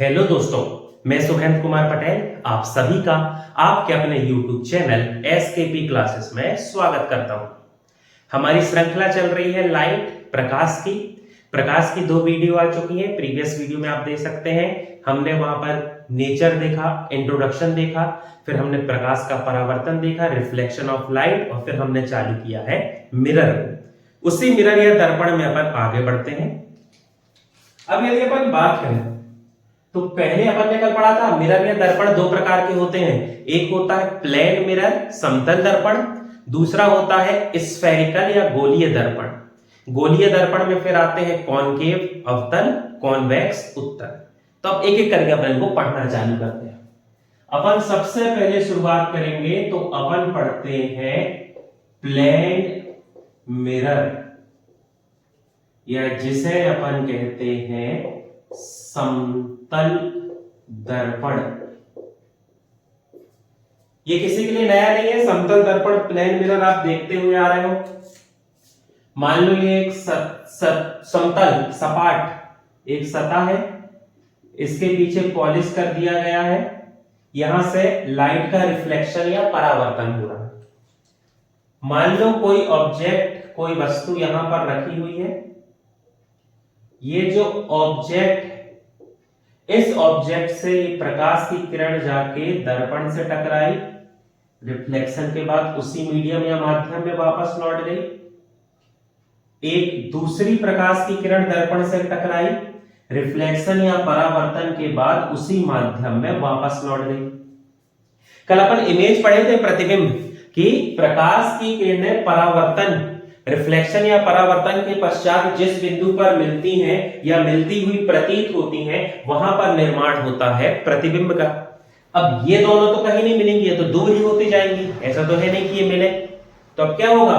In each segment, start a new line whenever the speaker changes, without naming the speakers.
Hello दोस्तों, मैं सुहेंद्र कुमार पटेल आप सभी का आपके अपने YouTube चैनल एसकेपी क्लासेस में स्वागत करता हूं। हमारी श्रृंखला चल रही है लाइट प्रकाश की 2 वीडियो आ चुकी हैं। प्रीवियस वीडियो में आप देख सकते हैं, हमने वहां पर नेचर देखा, इंट्रोडक्शन देखा, फिर हमने प्रकाश का परावर्तन देखा, रिफ्लेक्शन ऑफ लाइट, और फिर हमने चालू किया है मिरर। उसी मिरर या दर्पण में अपन आगे बढ़ते हैं। अब यदि अपन बात करें तो पहले अपन ने कल पढ़ा था मिरर या दर्पण 2 प्रकार के होते हैं। एक होता है प्लेन मिरर समतल दर्पण, दूसरा होता है स्फेरिकल या गोलीय दर्पण। गोलीय दर्पण में फिर आते हैं कॉनकेव अवतल, कॉन्वेक्स उत्तल। तो अब एक एक करके अपन को पढ़ना चालू करते हैं। अपन सबसे पहले शुरुआत करेंगे तो अपन पढ़ते हैं प्लेन मिरर या जिसे अपन कहते हैं समतल दर्पण। ये किसी के लिए नया नहीं है। समतल दर्पण प्लेन मिरर आप देखते हुए आ रहे हो। मान लो ये एक समतल सपाट एक सतह है, इसके पीछे पॉलिश कर दिया गया है, यहां से लाइट का रिफ्लेक्शन या परावर्तन हो रहा है। मान लो कोई ऑब्जेक्ट, कोई वस्तु यहां पर रखी हुई है। ये जो ऑब्जेक्ट, इस ऑब्जेक्ट से ये प्रकाश की किरण जाके दर्पण से टकराई, रिफ्लेक्शन के बाद उसी मीडियम या माध्यम में वापस लौट गई। एक दूसरी प्रकाश की किरण दर्पण से टकराई, रिफ्लेक्शन या परावर्तन के बाद उसी माध्यम में वापस लौट गई। कल अपन इमेज पढ़े थे प्रतिबिंब कि प्रकाश की किरणें परावर्तन, रिफ्लेक्शन या परावर्तन के पश्चात जिस बिंदु पर मिलती हैं या मिलती हुई प्रतीत होती हैं, वहां पर निर्माण होता है प्रतिबिंब का। अब ये दोनों तो कहीं नहीं मिलेंगी, ये तो दूर ही होती जाएंगी, ऐसा तो है नहीं कि ये मिले। तो अब क्या होगा,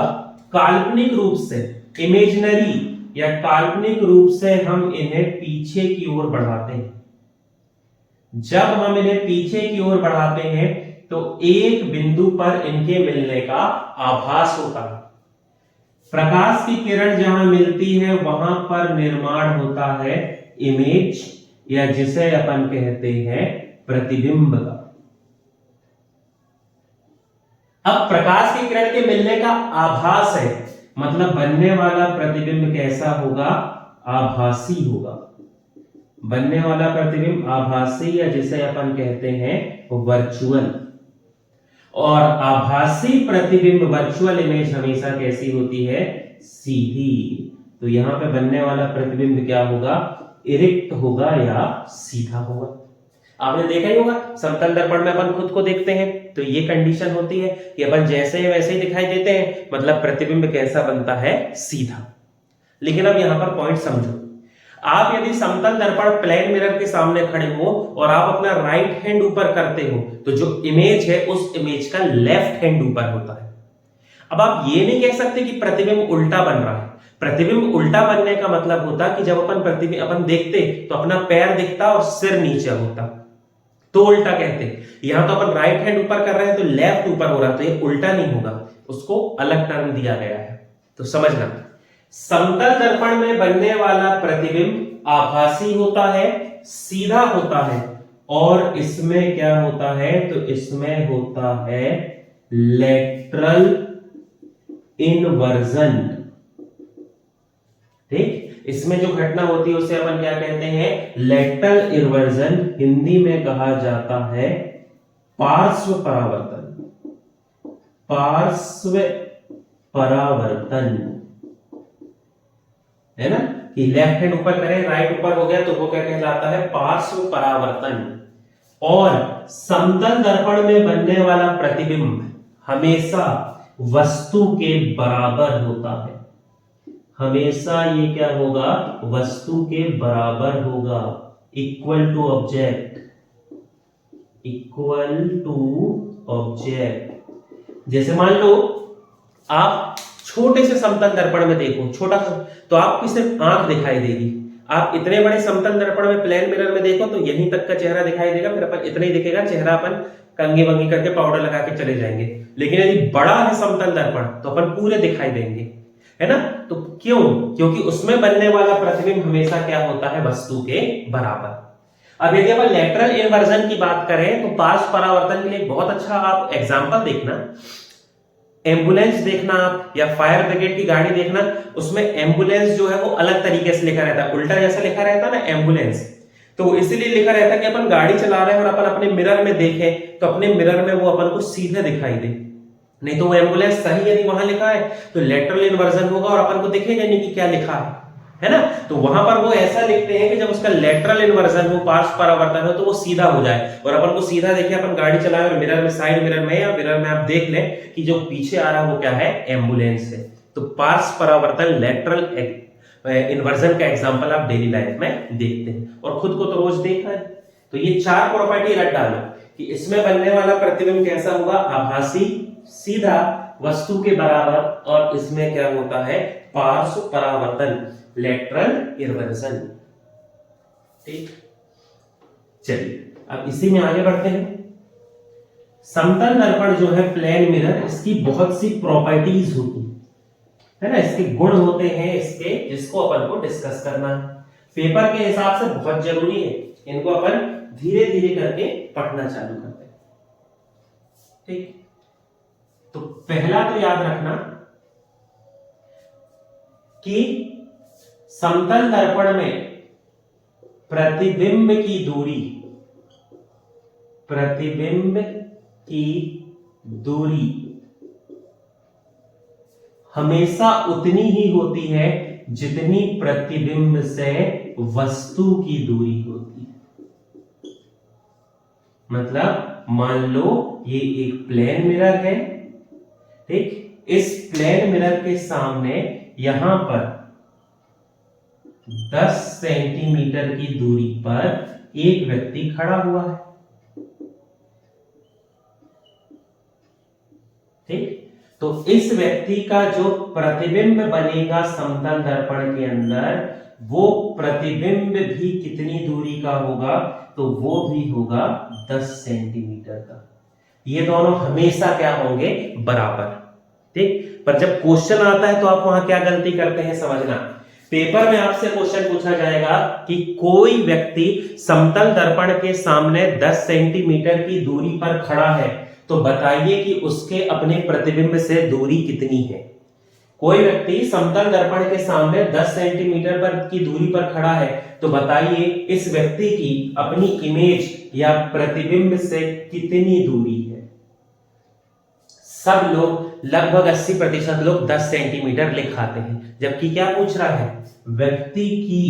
काल्पनिक रूप से, इमेजिनरी या काल्पनिक रूप से हम इन्हें पीछे की ओर बढ़ाते हैं। जब हम इन्हें पीछे की ओर बढ़ाते हैं तो एक बिंदु पर इनके मिलने का आभास होता है। प्रकाश की किरण जहां मिलती है वहां पर निर्माण होता है इमेज या जिसे अपन कहते हैं प्रतिबिंब का। अब प्रकाश की किरण के मिलने का आभास है, मतलब बनने वाला प्रतिबिंब कैसा होगा, आभासी होगा। बनने वाला प्रतिबिंब आभासी या जिसे अपन कहते हैं वर्चुअल। और आभासी प्रतिबिंब वर्चुअल इमेज हमेशा कैसी होती है, सीधी। तो यहां पे बनने वाला प्रतिबिंब क्या होगा, इरेक्ट होगा या सीधा होगा। आपने देखा ही होगा, समतल दर्पण में अपन खुद को देखते हैं तो ये कंडीशन होती है कि अपन जैसे हैं वैसे ही दिखाई देते हैं, मतलब प्रतिबिंब कैसा बनता है, सीधा। लेकिन अब यहां पर पॉइंट समझो, आप यदि समतल दर्पण प्लेन मिरर के सामने खड़े हो और आप अपना राइट हैंड ऊपर करते हो तो जो इमेज है उस इमेज का लेफ्ट हैंड ऊपर होता है। अब आप ये नहीं कह सकते कि प्रतिबिंब उल्टा बन रहा है। प्रतिबिंब उल्टा बनने का मतलब होता कि जब अपन देखते तो अपना पैर दिखता और सिर नीचे होता, तो उल्टा कहते। यहां तो अपन राइट हैंड ऊपर कर रहे हैं तो लेफ्ट ऊपर हो रहा, तो ये उल्टा नहीं होगा, उसको अलग टर्म दिया गया है। तो समझना, समतल दर्पण में बनने वाला प्रतिबिंब आभासी होता है, सीधा होता है, और इसमें क्या होता है, तो इसमें होता है लेटरल इनवर्जन। ठीक, इसमें जो घटना होती है उसे अपन क्या कहते हैं, लेटरल इनवर्जन। हिंदी में कहा जाता है पार्श्व परावर्तन। पार्श्व परावर्तन है ना, कि लेफ्ट हैंड ऊपर करें, राइट ऊपर हो गया तो वो क्या कहलाता है, पार्श्व परावर्तन। और समतल दर्पण में बनने वाला प्रतिबिंब हमेशा वस्तु के बराबर होता है। हमेशा ये क्या होगा, वस्तु के बराबर होगा, equal to object, equal to object. जैसे मान लो आप छोटे से समतल दर्पण में देखो, छोटा सा, तो आपकी सिर्फ आंख दिखाई देगी। आप इतने बड़े समतल दर्पण में प्लेन मिरर में देखो तो यहीं तक का चेहरा दिखाई देगा, फिर अपन इतना ही दिखेगा, चेहरा अपन कंघी वंगी करके पाउडर लगा के चले जाएंगे। लेकिन यदि बड़ा है समतल दर्पण तो अपन पूरे दिखाई देंगे, है ना। तो क्यों, क्योंकि उसमें बनने वाला प्रतिबिंब हमेशा क्या होता है, वस्तु के बराबर। अब यदि अपन लेटरल इन्वर्जन की बात करें तो पार्श्व परावर्तन के लिए बहुत अच्छा आप एग्जांपल देखना, एम्बुलेंस देखना आप या फायर ब्रिगेड की गाड़ी देखना, उसमें एम्बुलेंस जो है वो अलग तरीके से लिखा रहता है, उल्टा जैसा लिखा रहता है ना एम्बुलेंस, तो इसलिए लिखा रहता है कि अपन गाड़ी चला रहे हैं और अपन अपने मिरर में देखें तो अपने मिरर में वो अपन को सीधे दिखाई दे, नहीं तो वो एम्बुलेंस सही यदि वहां लिखा है तो लेटरल इन्वर्जन होगा और अपन को दिखेगा नहीं कि क्या लिखा है ना। तो वहां पर वो ऐसा लिखते हैं कि जब उसका लेटरल इन्वर्जन हो, पार्श्व परावर्तन हो, तो वो सीधा हो जाए और अपन को सीधा देखे, अपन गाड़ी चलाए और मिरर में, साइड मिरर में या मिरर में आप देख लें कि जो पीछे आ रहा है वो क्या है, एम्बुलेंस है। तो पार्श्व परावर्तन लेटरल इन्वर्जन का एग्जांपल आप डेली लाइफ में देखते हैं और खुद को तो रोज देख रहे हैं। तो ये 4 प्रॉपर्टी रट डालो कि इसमें बनने वाला प्रतिबिंब कैसा होगा, आभासी, सीधा, वस्तु के बराबर, और इसमें क्या होता है, पार्श्व परावर्तन, लेटरल इन्वर्जन। ठीक, चलिए अब इसी में आगे बढ़ते हैं। समतल दर्पण जो है, प्लेन मिरर, इसकी बहुत सी प्रॉपर्टीज होती है ना, इसके गुण होते हैं इसके, जिसको अपन को डिस्कस करना है। पेपर के हिसाब से बहुत जरूरी है, इनको अपन धीरे धीरे करके पढ़ना चालू करते हैं। ठीक, तो पहला तो याद रखना कि समतल दर्पण में प्रतिबिंब की दूरी, प्रतिबिंब की दूरी हमेशा उतनी ही होती है जितनी प्रतिबिंब से वस्तु की दूरी होती है। मतलब मान लो ये एक प्लेन मिरर है, ठीक, इस प्लेन मिरर के सामने यहां पर 10 सेंटीमीटर की दूरी पर एक व्यक्ति खड़ा हुआ है। ठीक, तो इस व्यक्ति का जो प्रतिबिंब बनेगा समतल दर्पण के अंदर, वो प्रतिबिंब भी कितनी दूरी का होगा, तो वो भी होगा 10 सेंटीमीटर का। ये दोनों हमेशा क्या होंगे, बराबर। ठीक, पर जब क्वेश्चन आता है तो आप वहां क्या गलती करते हैं समझना। पेपर में आपसे क्वेश्चन पूछा जाएगा कि कोई व्यक्ति समतल दर्पण के सामने 10 सेंटीमीटर की दूरी पर खड़ा है, तो बताइए कि उसके अपने प्रतिबिंब से दूरी कितनी है। कोई व्यक्ति समतल दर्पण के सामने 10 सेंटीमीटर पर की दूरी पर खड़ा है, तो बताइए इस व्यक्ति की अपनी इमेज या प्रतिबिंब से कितनी दूरी है। सब लोग लगभग 80% लोग 10 सेंटीमीटर लिखाते हैं, जबकि क्या पूछ रहा है, व्यक्ति की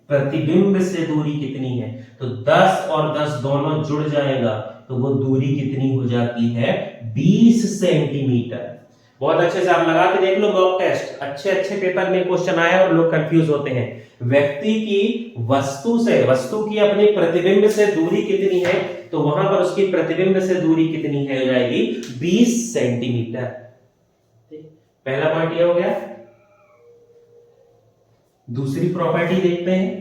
प्रतिबिंब से दूरी कितनी है। तो 10 और 10 दोनों जुड़ जाएगा तो वो दूरी कितनी हो जाती है, 20 सेंटीमीटर। बहुत अच्छे से आप लगा के देख लो मॉक टेस्ट, अच्छे अच्छे पेपर में क्वेश्चन आया और लोग कंफ्यूज होते हैं। व्यक्ति की वस्तु से, वस्तु की अपने प्रतिबिंब से दूरी कितनी है, तो वहां पर उसकी प्रतिबिंब से दूरी कितनी है, हो जाएगी 20 सेंटीमीटर। पहला पॉइंट ये हो गया। दूसरी प्रॉपर्टी देखते हैं।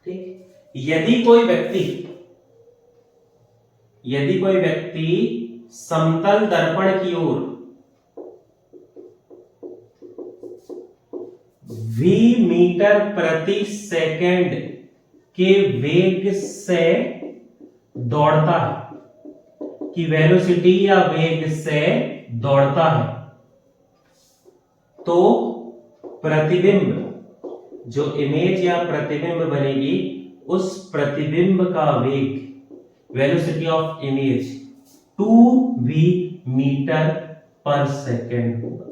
ठीक, यदि कोई व्यक्ति समतल दर्पण की ओर v मीटर प्रति सेकंड के वेग से दौड़ता है, कि वेलोसिटी या वेग से दौड़ता है, तो प्रतिबिंब, जो इमेज या प्रतिबिंब बनेगी, उस प्रतिबिंब का वेग, velocity of image 2v metre per second होगा।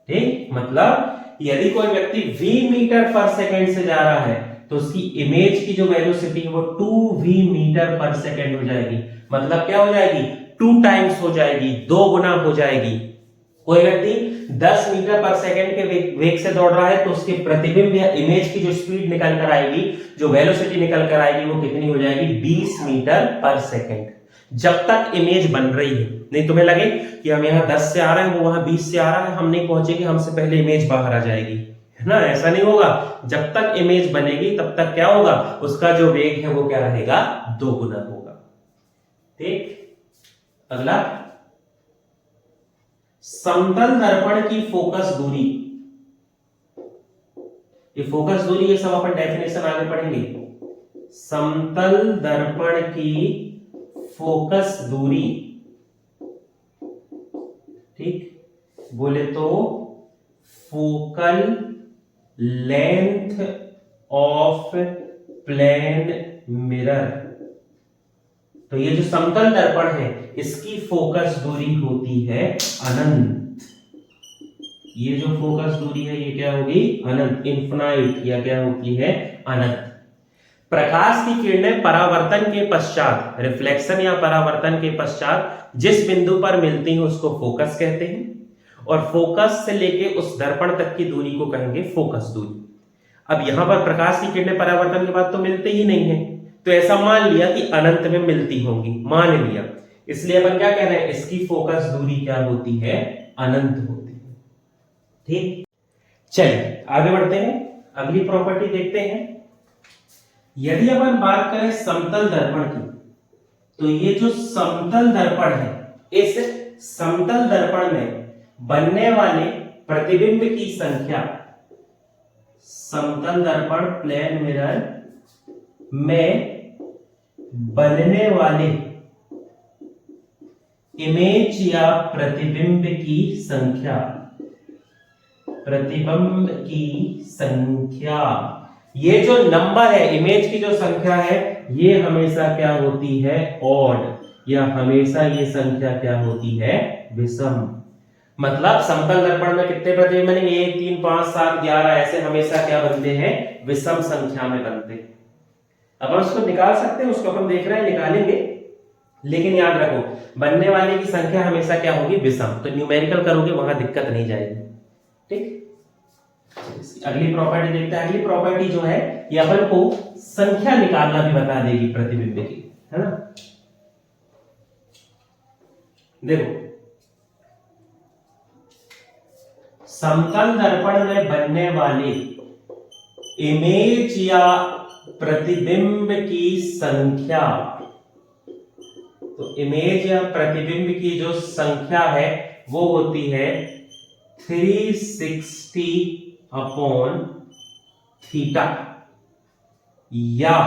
ठीक, मतलब यदि कोई व्यक्ति v मीटर पर सेकेंड से जा रहा है तो उसकी इमेज की जो वेलोसिटी है वो 2v मीटर पर सेकेंड हो जाएगी। मतलब क्या हो जाएगी, 2 टाइम्स हो जाएगी, 2 गुना हो जाएगी। कोई व्यक्ति 10 मीटर पर सेकंड के वेग से दौड़ रहा है तो उसके प्रतिबिंब या इमेज की जो स्पीड निकल कर आएगी, जो वेलोसिटी निकल कर आएगी, वो कितनी हो जाएगी, 20 मीटर पर सेकंड, जब तक इमेज बन रही है। नहीं तुम्हें लगे कि हम यहाँ 10 से आ रहे हैं, वो वहां 20 से आ रहा है, हम नहीं पहुंचेंगे, हमसे पहले इमेज बाहर आ जाएगी, है ना। ऐसा नहीं होगा, जब तक इमेज बनेगी तब तक क्या होगा, उसका जो वेग है वो क्या रहेगा, 2 गुना होगा। ठीक, अगला, समतल दर्पण की फोकस दूरी ये फोकस दूरी, ये सब अपन डेफिनेशन आगे पढ़ेंगे। समतल दर्पण की फोकस दूरी, ठीक, बोले तो focal length of plane mirror. तो ये जो समतल दर्पण है इसकी फोकस दूरी होती है अनंत। ये जो फोकस दूरी है ये क्या होगी? अनंत, इन्फिनाइट, या क्या होती है? अनंत। प्रकाश की किरणें परावर्तन के पश्चात, रिफ्लेक्शन या परावर्तन के पश्चात जिस बिंदु पर मिलती हैं उसको फोकस कहते हैं, और फोकस से लेके उस दर्पण तक की दूरी को कहेंगे फोकस दूरी। अब यहां पर प्रकाश की किरणें परावर्तन के बाद तो मिलते ही नहीं है, तो ऐसा मान लिया कि अनंत में मिलती होंगी, मान लिया, इसलिए अपन क्या कह रहे हैं? इसकी फोकस दूरी क्या होती है? अनंत होती है। ठीक, चलिए आगे बढ़ते हैं, अगली प्रॉपर्टी देखते हैं। यदि अपन बात करें समतल दर्पण की, तो ये जो समतल दर्पण है, इस समतल दर्पण में बनने वाले प्रतिबिंब की संख्या, समतल दर्पण प्लेन मिरर में बनने वाले इमेज या प्रतिबिंब की संख्या, प्रतिबिंब की संख्या, ये जो नंबर है, इमेज की जो संख्या है, ये हमेशा क्या होती है? ऑड, या हमेशा ये संख्या क्या होती है? विषम। मतलब समतल दर्पण में कितने प्रतिबिंब बनेंगे? 1, 3, 5, 7, 11, ऐसे हमेशा क्या बनते हैं? विषम संख्या में बनते हैं। अब हम उसको निकाल सकते हैं, उसको अपन देख रहे हैं, निकालेंगे, लेकिन याद रखो बनने वाले की संख्या हमेशा क्या होगी? विषम। तो न्यूमेरिकल करोगे वहां दिक्कत नहीं जाएगी। ठीक, अगली प्रॉपर्टी देखते हैं। अगली प्रॉपर्टी जो है ये अपन को संख्या निकालना भी बता देगी प्रतिबिंब की, है ना? देखो, समतल दर्पण में बनने वाले इमेज या प्रतिबिंब की संख्या, तो इमेज या प्रतिबिंब की जो संख्या है वो होती है 360 अपॉन थीटा, या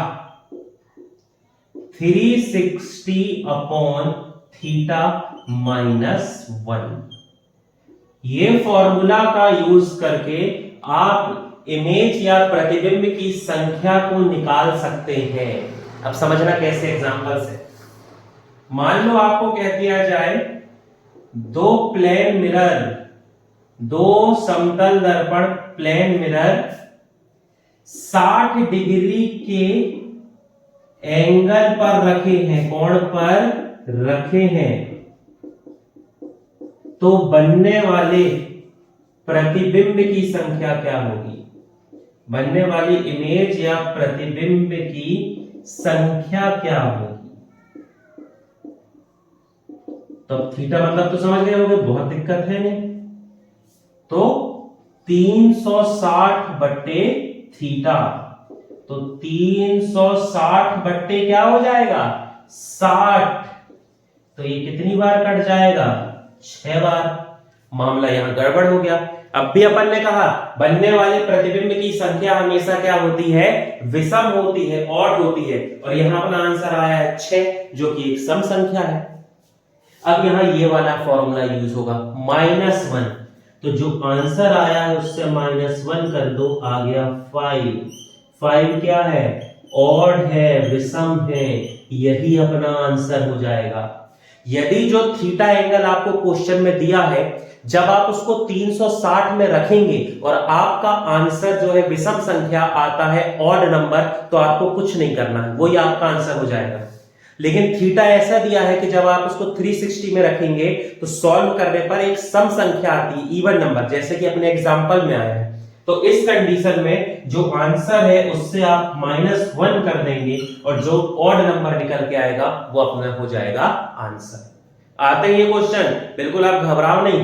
360 अपॉन थीटा -1। ये फॉर्मूला का यूज करके आप इमेज या प्रतिबिंब की संख्या को निकाल सकते हैं। अब समझना कैसे, एग्जांपल से। मान लो आपको कह दिया जाए दो प्लेन मिरर, दो समतल दर्पण प्लेन मिरर 60 डिग्री के एंगल पर रखे हैं, कोण पर रखे हैं, तो बनने वाले प्रतिबिंब की संख्या क्या होगी? बनने वाली इमेज या प्रतिबिंब की संख्या क्या होगी? तो थीटा मतलब तो समझ गए होंगे, बहुत दिक्कत है नहीं। तो 360 बट्टे थीटा, तो 360 बट्टे क्या हो जाएगा? 60। तो ये कितनी बार कट जाएगा? 6 बार। मामला यहां गड़बड़ हो गया। अब भी अपन ने कहा बनने वाले प्रतिबिंब की संख्या हमेशा क्या होती है? विषम होती है, ऑड होती है, और यहां अपना आंसर आया है 6, जो कि एक सम संख्या है। अब यहां ये वाला फॉर्मूला यूज होगा, -1, तो जो आंसर आया है उससे -1 कर दो, आ गया 5। 5 क्या है? ऑड है, विषम है, यही अपना आंसर हो जाएगा। यदि जो थीटा एंगल आपको क्वेश्चन में दिया है, जब आप उसको 360 में रखेंगे और आपका आंसर जो है विषम संख्या आता है, ऑड नंबर, तो आपको कुछ नहीं करना है, वही आपका आंसर हो जाएगा। लेकिन थीटा ऐसा दिया है कि जब आप उसको 360 में रखेंगे तो सॉल्व करने पर एक सम संख्या आती है, इवन नंबर, जैसे कि अपने एग्जांपल में आया है। तो इस कंडीशन में जो आंसर है उससे आप -1 कर देंगे और जो ऑड नंबर निकल के आएगा वो अपना हो जाएगा आंसर। आते ही ये क्वेश्चन, बिल्कुल आप घबराओ नहीं,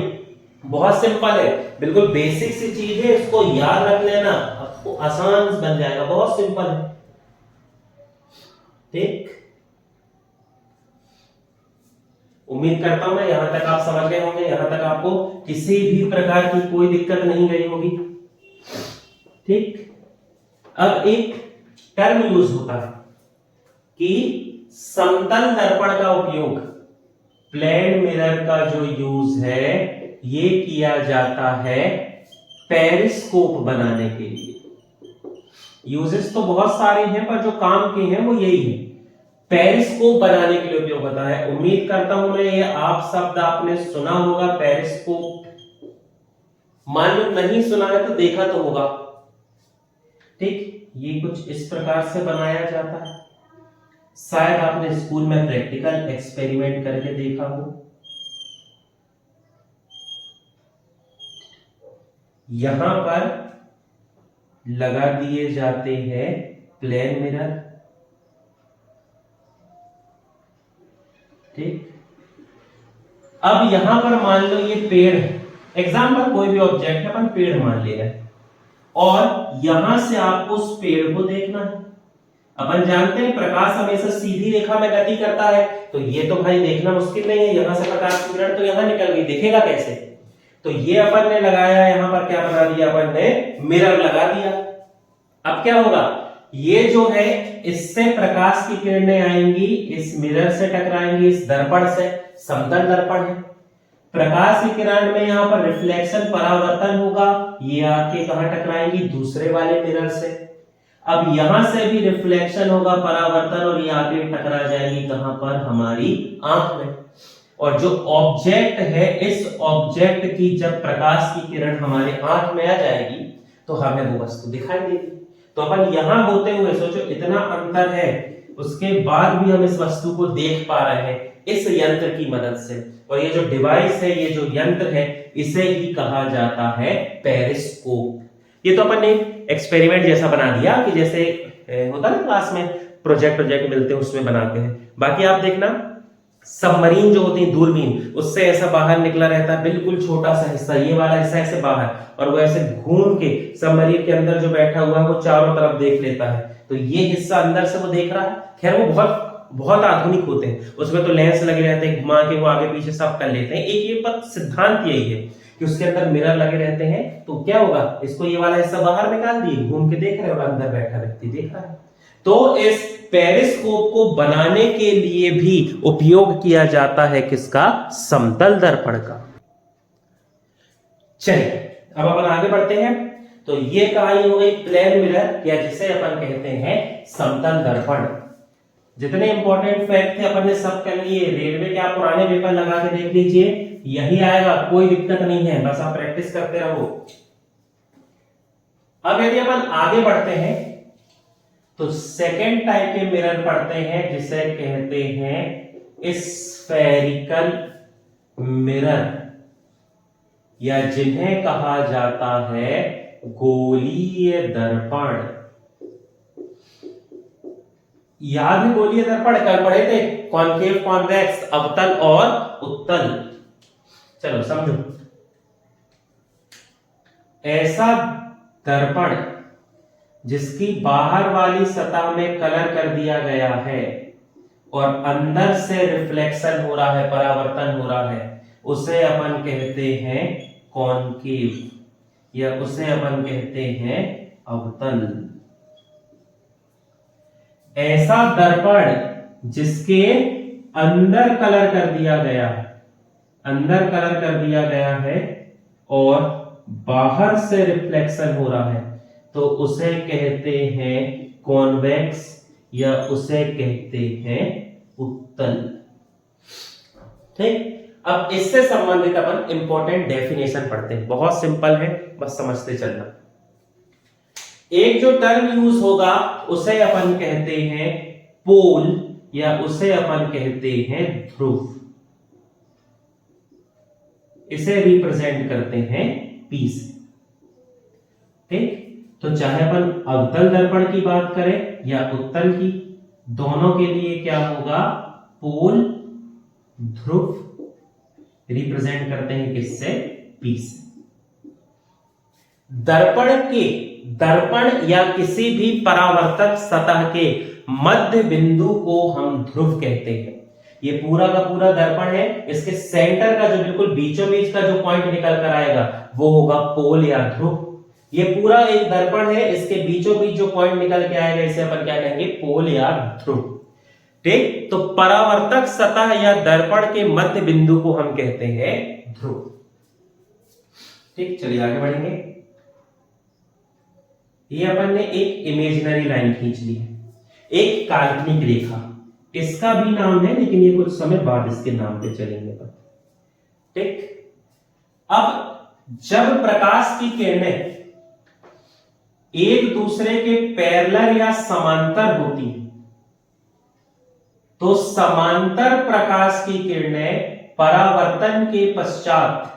बहुत सिंपल है, बिल्कुल बेसिक सी चीज है, इसको याद रख लेना, आपको आसान बन जाएगा, बहुत सिंपल है। ठीक, उम्मीद करता हूं मैं यहां तक आप समझ गए होंगे, यहां तक आपको किसी भी प्रकार की कोई दिक्कत नहीं गई होगी। ठीक, अब एक टर्म यूज होता है कि समतल दर्पण का उपयोग, प्लेन मिरर का जो यूज है ये किया जाता है पेरिस्कोप बनाने के लिए। यूजेस तो बहुत सारे हैं पर जो काम के हैं वो यही है, पेरिस्कोप बनाने के लिए उपयोग होता है। उम्मीद करता हूं मैं ये आप शब्द आपने सुना होगा, पेरिस्कोप। मान लो नहीं सुना है तो देखा तो होगा। ठीक, ये कुछ इस प्रकार से बनाया जाता है। शायद आपने स्कूल में प्रैक्टिकल एक्सपेरिमेंट करके देखा हो। यहां पर लगा दिए जाते हैं प्लेन मिरर। ठीक, अब यहां पर मान लो ये पेड़ है, एग्जाम्पल कोई भी ऑब्जेक्ट है, अपन पेड़ मान ले रहे हैं, और यहां से आपको उस पेड़ को देखना है। अपन जानते हैं प्रकाश हमेशा सीधी रेखा में गति करता है, तो ये तो भाई देखना मुश्किल नहीं है। यहां से प्रकाश की किरण तो यहां निकल गई, दिखेगा कैसे? तो ये अपन ने लगाया, यहां पर क्या बना दिया अपन ने, मिरर लगा दिया। अब क्या होगा, ये जो है इससे प्रकाश की किरणें आएंगी, इस मिरर से टकराएंगी, इस दर्पण से, समतल दर्पण है। प्रकाश की किरण में यहां पर रिफ्लेक्शन, परावर्तन होगा, ये आके कहां टकराएंगी, दूसरे वाले मिरर से। अब यहां से भी रिफ्लेक्शन होगा, परावर्तन, और ये आगे टकरा जाएगी कहां पर, हमारी आंख में। और जो ऑब्जेक्ट है, इस ऑब्जेक्ट की जब प्रकाश की किरण हमारे आंख में आ जाएगी तो हमें वो वस्तु दिखाई देगी। तो अपन यहां होते हुए सोचो इतना अंतर है, उसके बाद भी हम इस वस्तु को देख पा रहे हैं इस यंत्र की मदद से। और ये जो डिवाइस है, ये जो यंत्र है, इसे ही कहा जाता है पेरिस्कोप। ये तो अपन ने एक्सपेरिमेंट जैसा बना दिया कि जैसे होता है ना क्लास में प्रोजेक्ट मिलते हैं उसमें बनाते हैं। बाकी आप देखना सबमरीन जो होती है दूरबीन, उससे ऐसा बाहर निकला रहता है बिल्कुल छोटा सा हिस्सा, ये वाला हिस्सा ऐसे बाहर, और वो ऐसे घूम के सबमरीन के अंदर जो बैठा हुआ है वो चारों तरफ देख लेता है। तो ये हिस्सा अंदर से वो देख रहा है। खैर वो बहुत बहुत आधुनिक होते हैं, उसमें तो लेंस लगे रहते हैं, घुमा के वो आगे पीछे सब कर लेते हैं। एक ये पर सिद्धांत यही है कि उसके अंदर मिरर लगे रहते हैं, तो क्या होगा, इसको ये वाला हिस्सा बाहर निकाल दिए, घूम के देख रहे हो, अंदर बैठा व्यक्ति देख रहा है। तो इस पेरिस्कोप को बनाने के लिए भी उपयोग किया जाता है किसका, समतल दर्पण का। चलिए अब अपन आगे बढ़ते हैं। तो ये कहानी हो गई प्लेन मिरर, या जिसे अपन कहते हैं समतल दर्पण। जितने इंपॉर्टेंट फैक्ट थे अपन ने सब कर लिए। रेलवे के आप पुराने पेपर लगा के देख लीजिए, यही आएगा, कोई दिक्कत नहीं है, बस आप प्रैक्टिस करते रहो। अब यदि अपन आगे बढ़ते हैं तो सेकेंड टाइप के मिरर पढ़ते हैं जिसे कहते हैं स्फेरिकल मिरर, या जिन्हें कहा जाता है गोलीय दर्पण। याद है गोलीय दर्पण कल पढ़े थे, कॉनकेव, कॉन्वेक्स, अवतल और उत्तल। चलो समझो, ऐसा दर्पण जिसकी बाहर वाली सतह में कलर कर दिया गया है और अंदर से रिफ्लेक्शन हो रहा है, परावर्तन हो रहा है, उसे अपन कहते हैं कॉनकेव, या उसे अपन कहते हैं अवतल। ऐसा दर्पण जिसके अंदर कलर कर दिया गया है, अंदर कलर कर दिया गया है और बाहर से रिफ्लेक्शन हो रहा है, तो उसे कहते हैं कॉन्वेक्स, या उसे कहते हैं उत्तल। ठीक, अब इससे संबंधित अपन इंपॉर्टेंट डेफिनेशन पढ़ते हैं, बहुत सिंपल है, बस समझते चलना। एक जो टर्म यूज होगा उसे अपन कहते हैं पोल, या उसे अपन कहते हैं ध्रुव। इसे रिप्रेजेंट करते हैं P से। ठीक, तो चाहे अपन अवतल दर्पण की बात करें या उत्तल की, दोनों के लिए क्या होगा, पोल, ध्रुव, रिप्रेजेंट करते हैं किससे, P से। दर्पण या किसी भी परावर्तक सतह के मध्य बिंदु को हम ध्रुव कहते हैं। ये पूरा का पूरा दर्पण है, इसके सेंटर का जो बिल्कुल बीचों बीच का जो पॉइंट निकल कर आएगा वो होगा पोल या ध्रुव। ये पूरा एक दर्पण है, इसके बीचों बीच जो पॉइंट निकल के आएगा इसे अपन क्या कहेंगे, पोल या ध्रुव। ठीक, तो परावर्तक सतह या दर्पण के मध्य बिंदु को हम कहते हैं ध्रुव। ठीक, चलिए आगे बढ़ेंगे। ये अपन ने एक इमेजिनरी लाइन खींच ली है, एक काल्पनिक रेखा, इसका भी नाम है लेकिन ये कुछ समय बाद इसके नाम पे चलेंगे। ठीक, अब जब प्रकाश की किरणें एक दूसरे के पैरेलल या समांतर होती हैं, तो समांतर प्रकाश की किरणें परावर्तन के पश्चात,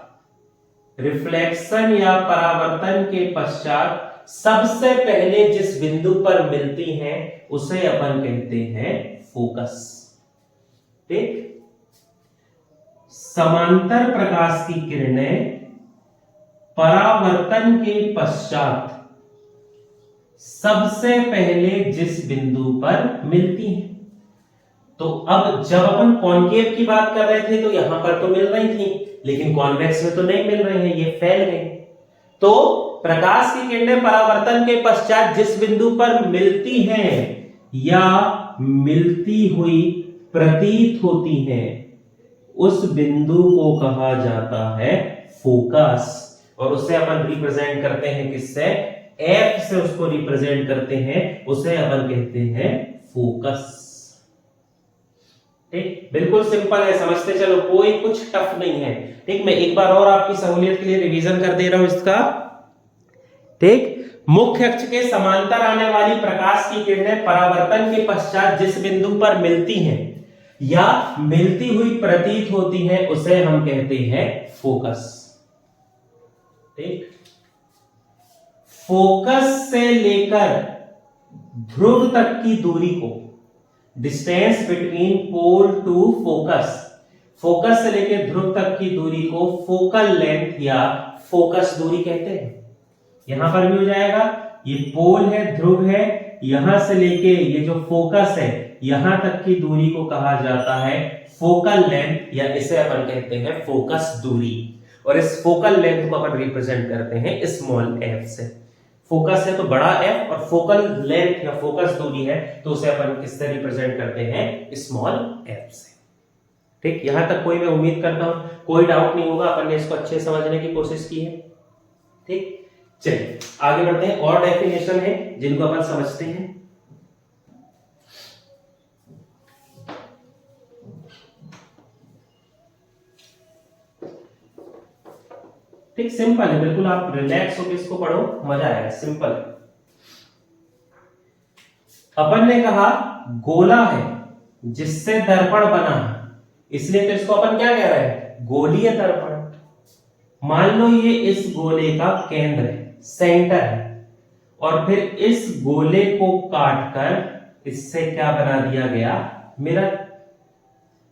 रिफ्लेक्शन या परावर्तन के पश्चात सबसे पहले जिस बिंदु पर मिलती हैं उसे अपन कहते हैं फोकस। ठीक, समांतर प्रकाश की किरणें परावर्तन के पश्चात सबसे पहले जिस बिंदु पर मिलती हैं, तो अब जब अपन कॉन्केव की बात कर रहे थे तो यहां पर तो मिल रही थी, लेकिन कॉन्वेक्स में तो नहीं मिल रही हैं, ये फैल गई। तो प्रकाश की किरणें परावर्तन के पश्चात जिस बिंदु पर मिलती हैं या मिलती हुई प्रतीत होती हैं, उस बिंदु को कहा जाता है फोकस, और उसे अपन रिप्रेजेंट करते हैं किससे, एफ से उसको रिप्रेजेंट करते हैं, उसे अपन कहते हैं फोकस। ठीक, बिल्कुल सिंपल है, समझते चलो, कोई कुछ टफ नहीं है। ठीक, मैं एक बार और आपकी सहूलियत के लिए रिवीजन कर दे रहा हूं इसका। ठीक, मुख्य अक्ष के समांतर आने वाली प्रकाश की किरणें परावर्तन के पश्चात जिस बिंदु पर मिलती हैं या मिलती हुई प्रतीत होती हैं उसे हम कहते हैं फोकस। ठीक, फोकस से लेकर ध्रुव तक की दूरी को, distance between pole to focus, focus से लेकर ध्रुव तक की दूरी को फोकल लेंथ या फोकस दूरी कहते हैं। यहां पर भी हो जाएगा, ये पोल है, ध्रुव है, यहां से लेके ये जो फोकस है यहां तक की दूरी को कहा जाता है फोकल लेंथ, या इसे अपन कहते हैं फोकस दूरी। और इस फोकल लेंथ को अपन रिप्रेजेंट करते हैं स्मॉल एफ से। फोकस है तो बड़ा एफ, और फोकल लेंथ या फोकस दूरी है तो उसे अपन किससे रिप्रेजेंट करते हैं, स्मॉल एफ से। ठीक, यहां तक कोई, मैं उम्मीद करता हूं कोई डाउट नहीं होगा, अपन ने इसको अच्छे समझने की कोशिश की है। ठीक, चलिए आगे बढ़ते हैं, और डेफिनेशन है जिनको अपन समझते हैं। ठीक, सिंपल है बिल्कुल, आप रिलैक्स होकर इसको पढ़ो, मजा आएगा, सिंपल है। अपन ने कहा गोला है जिससे दर्पण बना है, इसलिए तो इसको अपन क्या कह रहे हैं, गोलीय दर्पण। मान लो ये इस गोले का केंद्र है, सेंटर है, और फिर इस गोले को काटकर इससे क्या बना दिया गया, मिरर।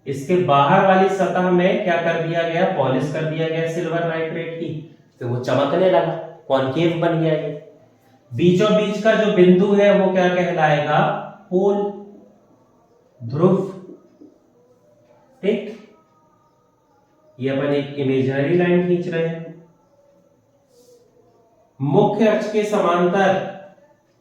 इसके बाहर वाली सतह में क्या कर दिया गया, पॉलिश कर दिया गया सिल्वर नाइट्रेट की, तो वो चमकने लगा, कॉन्केव बन गया ये। बीचों बीच का जो बिंदु है वो क्या कहलाएगा, पोल, ध्रुव। ठीक, ये अपन एक इमेजिनरी लाइन खींच रहे हैं। मुख्य अक्ष के समांतर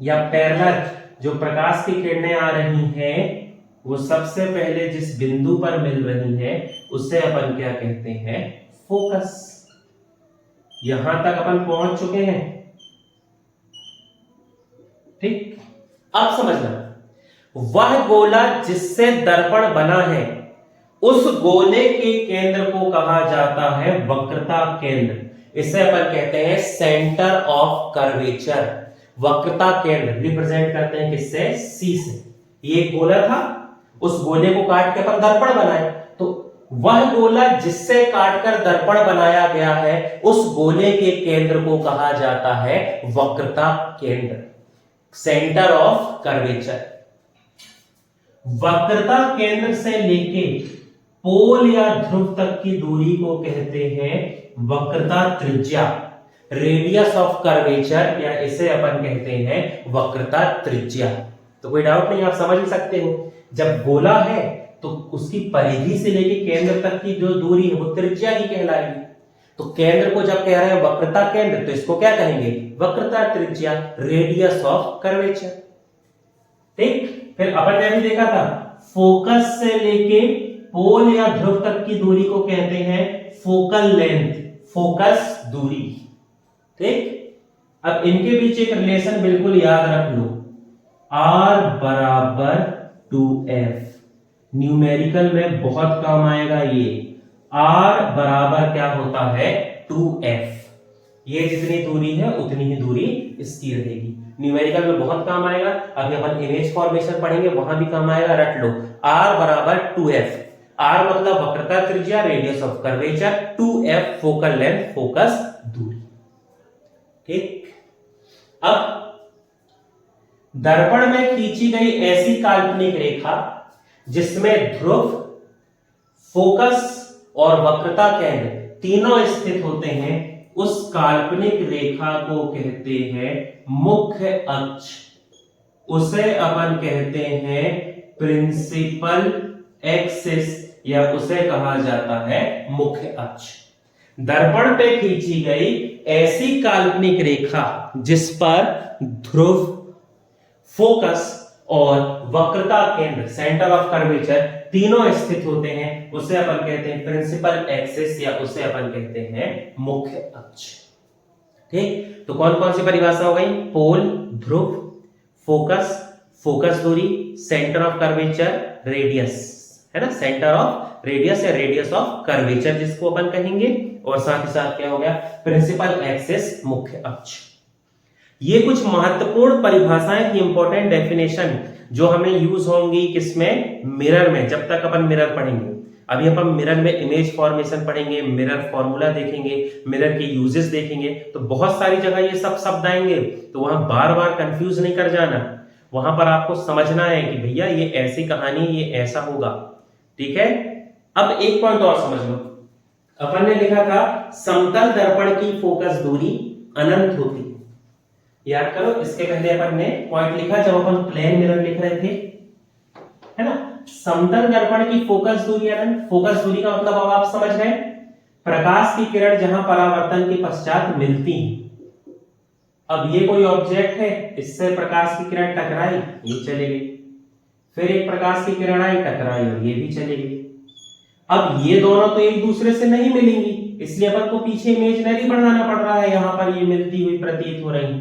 या पैरेलल जो प्रकाश की किरणें आ रही हैं, वो सबसे पहले जिस बिंदु पर मिल रही है उसे अपन क्या कहते हैं, फोकस। यहां तक अपन पहुंच चुके हैं। ठीक, अब समझना, वह गोला जिससे दर्पण बना है उस गोले के केंद्र को कहा जाता है वक्रता केंद्र, इसे अपन कहते हैं सेंटर ऑफ कर्वेचर। वक्रता केंद्र रिप्रेजेंट करते हैं किससे, सी से। ये गोला था, उस गोले को काट के अपन दर्पण बनाए, तो वह गोला जिससे काटकर दर्पण बनाया गया है उस गोले के केंद्र को कहा जाता है वक्रता केंद्र, सेंटर ऑफ कर्वेचर। वक्रता केंद्र से लेके पोल या ध्रुव तक की दूरी को कहते हैं वक्रता त्रिज्या, रेडियस ऑफ कर्वेचर, या इसे अपन कहते हैं वक्रता त्रिज्या। तो कोई डाउट नहीं, आप समझ ही सकते हो, जब गोला है तो उसकी परिधि से लेके केंद्र तक की जो दूरी है वो त्रिज्या ही कहलाएगी। तो केंद्र को जब कह रहे हैं वक्रता केंद्र, तो इसको क्या कहेंगे? वक्रता त्रिज्या, रेडियस ऑफ कर्वेचर। ठीक, फिर अपन ने भी देखा था फोकस से लेके पोल या ध्रुव तक की दूरी को कहते हैं फोकल लेंथ, फोकस दूरी। ठीक, अब इनके बीच एक रिलेशन बिल्कुल याद रख लो, R बराबर 2F। न्यूमेरिकल में बहुत काम आएगा ये। R बराबर क्या होता है? 2F। ये जितनी दूरी है उतनी ही दूरी इसकी रहेगी। न्यूमेरिकल में बहुत काम आएगा। अभी अपन इमेज फॉर्मेशन पढ़ेंगे, वहां भी काम आएगा, रट लो। R बराबर 2F। R मतलब वक्रता त्रिज्या, radius of curvature, 2F focal length, focus दूरी। ठीक, अब दर्पण में खींची गई ऐसी काल्पनिक रेखा जिसमें ध्रुव, फोकस और वक्रता केंद्र तीनों स्थित होते हैं, उस काल्पनिक रेखा को कहते हैं मुख्य अक्ष। उसे अपन कहते हैं प्रिंसिपल एक्सिस, या उसे कहा जाता है मुख्य अक्ष। दर्पण पे खींची गई ऐसी काल्पनिक रेखा जिस पर ध्रुव, फोकस और वक्रता केंद्र, सेंटर ऑफ कर्वेचर तीनों स्थित होते हैं, उसे अपन कहते हैं प्रिंसिपल एक्सिस, या उसे अपन कहते हैं मुख्य अक्ष। ठीक, तो कौन कौन सी परिभाषा हो गई? पोल, ध्रुव, फोकस, फोकस दूरी, सेंटर ऑफ कर्वेचर, रेडियस, है ना, सेंटर ऑफ रेडियस या रेडियस ऑफ कर्वेचर जिसको अपन कहेंगे, और साथ ही साथ क्या हो गया? प्रिंसिपल एक्सिस, मुख्य अक्ष। ये कुछ महत्वपूर्ण परिभाषाएं थी, इंपॉर्टेंट डेफिनेशन जो हमें यूज होंगी किसमें? मिरर में, जब तक अपन मिरर पढ़ेंगे। अभी अपन मिरर में इमेज फॉर्मेशन पढ़ेंगे, मिरर फॉर्मूला देखेंगे, मिरर के यूजेस देखेंगे, तो बहुत सारी जगह ये सब शब्द आएंगे, तो वहां बार बार कंफ्यूज नहीं कर जाना। वहां पर आपको समझना है कि भैया ये ऐसी कहानी, ये ऐसा होगा। ठीक है, अब एक पॉइंट और समझ लो। अपन ने लिखा था समतल दर्पण की फोकस दूरी अनंत होती है। याद करो, इसके पहले अपन ने पॉइंट लिखा जब अपन प्लेन मिरर लिख रहे थे, है ना। समतल दर्पण की फोकस दूरी अनंत। फोकस दूरी का मतलब अब आप समझ गए, प्रकाश की किरण जहां परावर्तन के पश्चात मिलती है। अब ये कोई ऑब्जेक्ट है, इससे प्रकाश की किरण टकराई, ये चली गई, फिर एक प्रकाश की किरण आई, टकराई और ये भी चली गई। अब ये दोनों तो एक दूसरे से नहीं मिलेंगी, इसलिए अपन को पीछे इमेजिनरी बढ़ाना पड़ रहा है, यहां पर ये मिलती हुई प्रतीत हो रही।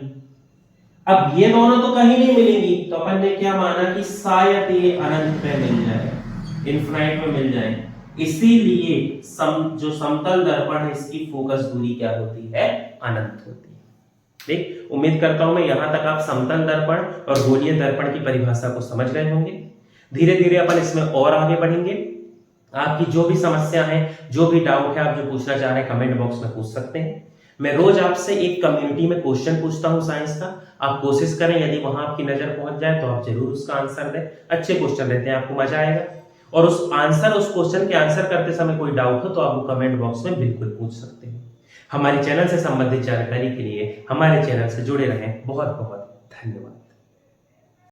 अब ये दोनों तो कहीं नहीं मिलेंगी, तो अपन ने क्या माना कि शायद ये अनंत में मिल जाए, इन्फिनाइट में मिल जाए। इसीलिए जो समतल दर्पण है इसकी फोकस दूरी क्या होती है? अनंत होती है। ठीक, उम्मीद करता हूं मैं यहां तक आप समतल दर्पण और गोलीय दर्पण की परिभाषा को समझ गए होंगे। धीरे धीरे अपन इसमें और आगे बढ़ेंगे। आपकी जो भी समस्या है, जो भी डाउट है, आप जो पूछना चाह रहे हैं कमेंट बॉक्स में पूछ सकते हैं। मैं रोज आपसे एक कम्युनिटी में क्वेश्चन पूछता हूं साइंस का, आप कोशिश करें, यदि वहां आपकी नजर पहुंच जाए तो आप जरूर उसका आंसर दें। अच्छे क्वेश्चन रहते हैं, आपको मजा आएगा। और उस क्वेश्चन के आंसर करते समय कोई डाउट हो तो आप वो कमेंट बॉक्स में बिल्कुल पूछ सकते हैं। हमारे चैनल से संबंधित जानकारी के लिए हमारे चैनल से जुड़े रहें। बहुत बहुत धन्यवाद।